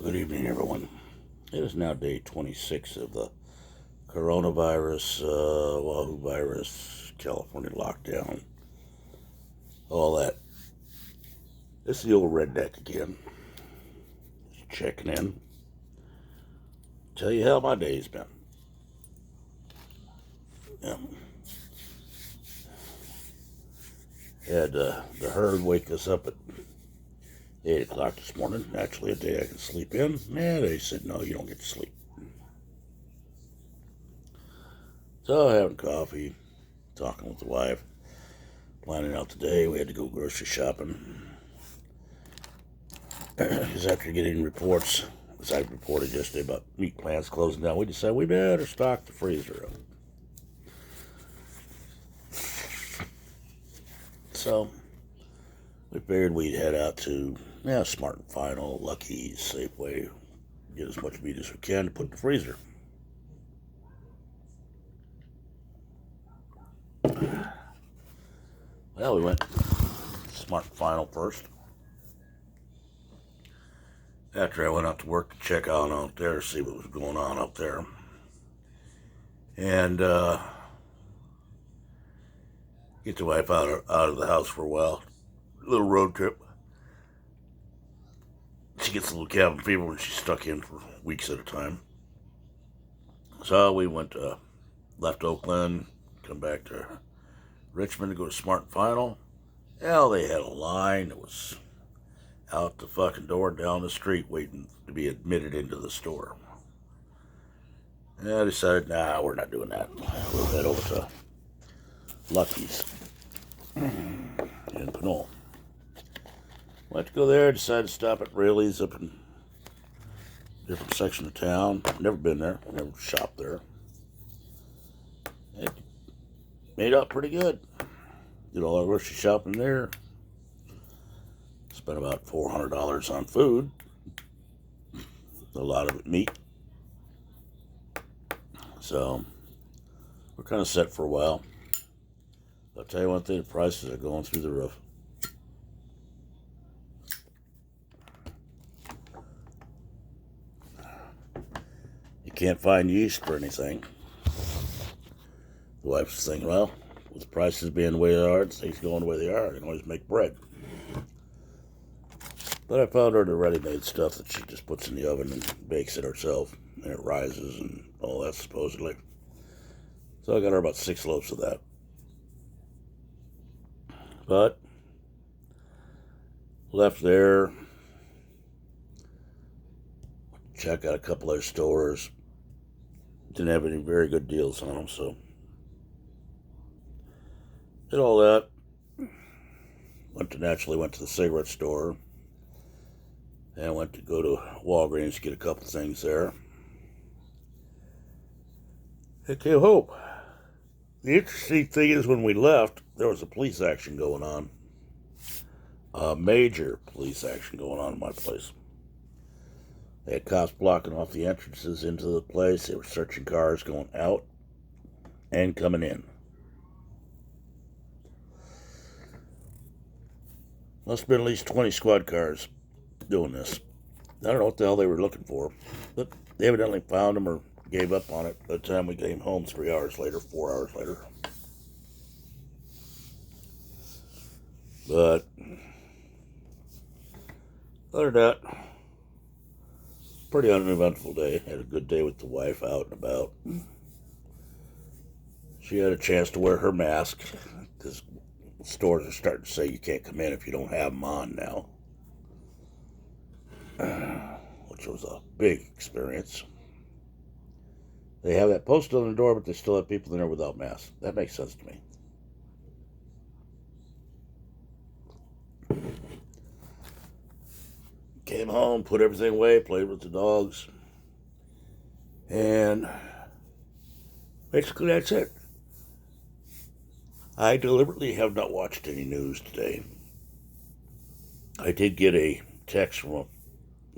Good evening, everyone. It is now day 26 of the coronavirus, Wahoo virus, California lockdown, all that. This is the old redneck again. Just checking in. Tell you how my day's been. Yeah. Had the herd wake us up at 8 o'clock this morning. Actually, a day I can sleep in. They said, no, you don't get to sleep. So, having coffee, talking with the wife, planning out the day. We had to go grocery shopping. Because after getting reports, as I reported yesterday about meat plants closing down, we decided we better stock the freezer up. So, we figured we'd head out to Smart and Final, Lucky's, Safeway, get as much meat as we can to put in the freezer. Well, we went Smart and Final first. After I went out to work to check out there, see what was going on out there. And get the wife out of the house for a while. A little road trip. She gets a little cabin fever when she's stuck in for weeks at a time. So we left Oakland, come back to Richmond to go to Smart and Final. Hell, they had a line that was out the fucking door down the street waiting to be admitted into the store. And I decided, we're not doing that. We'll head over to Lucky's in Pinole. Went to go there, decided to stop at Rayleigh's up in a different section of town. Never been there, never shopped there. It made out pretty good. Did all our grocery shopping there. Spent about $400 on food. A lot of it meat. So, we're kind of set for a while. I'll tell you one thing, the prices are going through the roof. You can't find yeast for anything. The wife's thinking, well, with the prices being the way they are, things going the way they are, I can always make bread. But I found her the ready-made stuff that she just puts in the oven and bakes it herself, and it rises and all that, supposedly. So I got her about 6 loaves of that. But left there, check out a couple of stores. Didn't have any very good deals on them, so did all that. Went to the cigarette store. And I went to go to Walgreens to get a couple things there. I came home. The interesting thing is when we left, there was a police action going on. A major police action going on in my place. They had cops blocking off the entrances into the place. They were searching cars going out and coming in. Must have been at least 20 squad cars doing this. I don't know what the hell they were looking for, but they evidently found him or gave up on it by the time we came home 4 hours later. But other than that, pretty uneventful day. Had a good day with the wife out and about. She had a chance to wear her mask because stores are starting to say you can't come in if you don't have them on now. Which was a big experience. They have that posted on the door, but they still have people in there without masks. That makes sense to me. Came home, put everything away, played with the dogs, and basically that's it. I deliberately have not watched any news today. I did get a text from a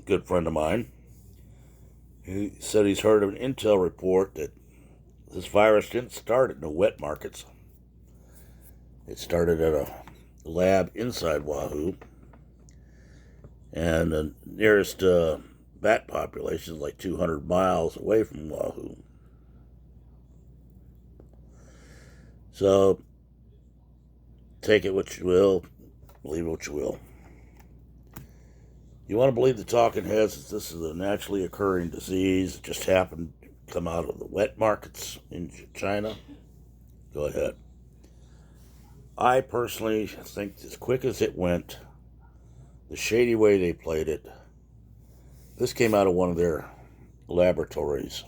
good friend of mine. He said he's heard of an intel report that this virus didn't start at no wet markets. It started at a lab inside Wahoo. And the nearest bat population is like 200 miles away from Wahoo. So, take it what you will, believe what you will. You want to believe the talking heads that this is a naturally occurring disease that just happened to come out of the wet markets in China? Go ahead. I personally think as quick as it went, the shady way they played it, this came out of one of their laboratories.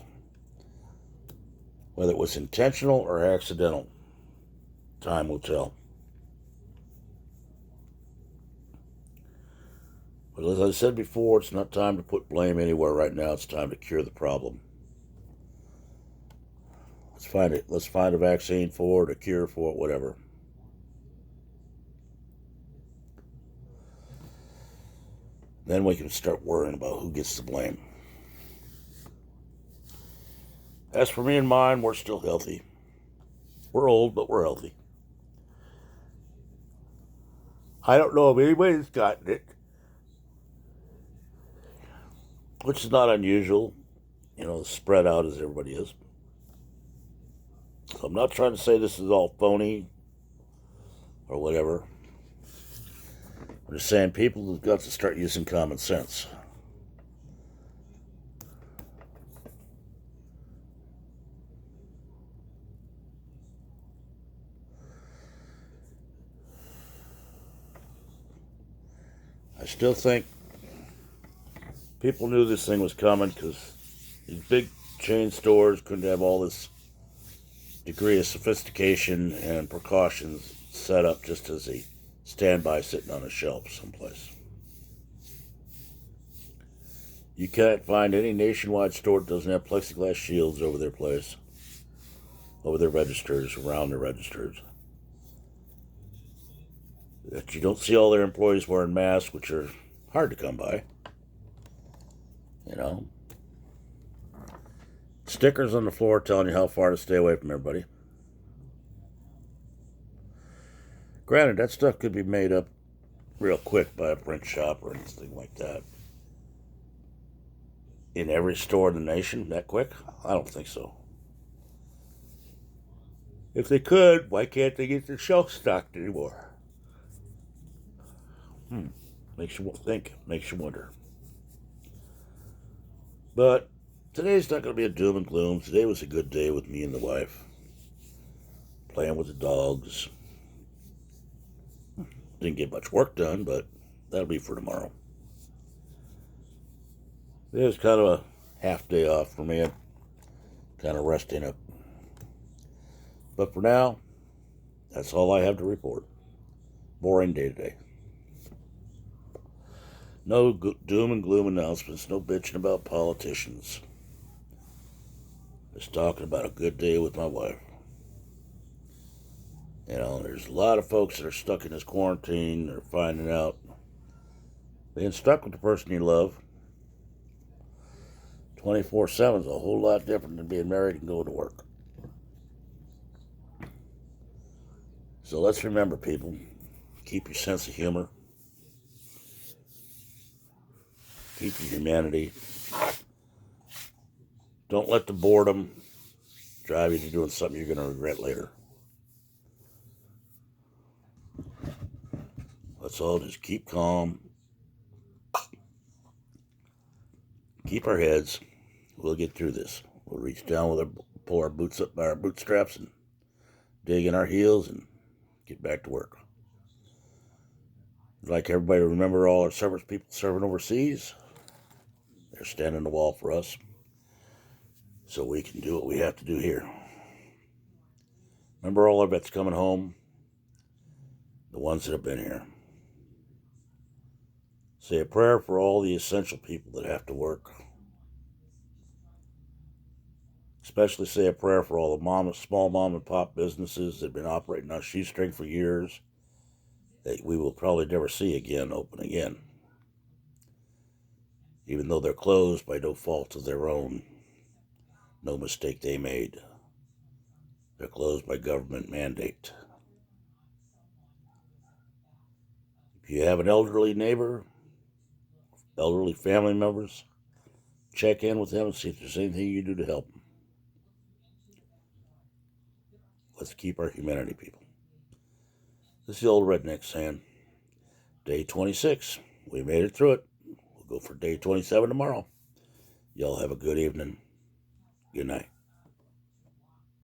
Whether it was intentional or accidental, time will tell. But as I said before, it's not time to put blame anywhere right now. It's time to cure the problem. Let's find it. Let's find a vaccine for it, a cure for it, whatever. Then we can start worrying about who gets the blame. As for me and mine, we're still healthy. We're old, but we're healthy. I don't know if anybody's gotten it, which is not unusual, spread out as everybody is. So I'm not trying to say this is all phony or whatever. I'm just saying people have got to start using common sense. I still think people knew this thing was coming because these big chain stores couldn't have all this degree of sophistication and precautions set up just as a standby sitting on a shelf someplace. You can't find any nationwide store that doesn't have plexiglass shields over their place, over their registers, around their registers. That you don't see all their employees wearing masks, which are hard to come by. Stickers on the floor telling you how far to stay away from everybody. Granted, that stuff could be made up real quick by a print shop or anything like that. In every store in the nation, that quick? I don't think so. If they could, why can't they get their shelf stocked anymore? Makes you think, makes you wonder. But today's not going to be a doom and gloom. Today was a good day with me and the wife. Playing with the dogs. Didn't get much work done, but that'll be for tomorrow. It was kind of a half day off for me. Kind of resting up. But for now, that's all I have to report. Boring day today. No doom and gloom announcements, no bitching about politicians. Just talking about a good day with my wife. There's a lot of folks that are stuck in this quarantine. They're finding out being stuck with the person you love 24/7 is a whole lot different than being married and going to work. So let's remember, people, keep your sense of humor. Keep your humanity. Don't let the boredom drive you to doing something you're going to regret later. Let's all just keep calm. Keep our heads. We'll get through this. We'll reach down pull our boots up by our bootstraps and dig in our heels and get back to work. I'd like everybody to remember all our service people serving overseas. They're standing the wall for us so we can do what we have to do here. Remember all our vets coming home, the ones that have been here. Say a prayer for all the essential people that have to work. Especially say a prayer for all the small mom and pop businesses that have been operating on a shoestring for years that we will probably never see again open again. Even though they're closed by no fault of their own, no mistake they made. They're closed by government mandate. If you have an elderly neighbor, elderly family members, check in with them and see if there's anything you can do to help them. Let's keep our humanity, people. This is the old redneck saying, day 26. We made it through it. We'll go for day 27 tomorrow. Y'all have a good evening. Good night.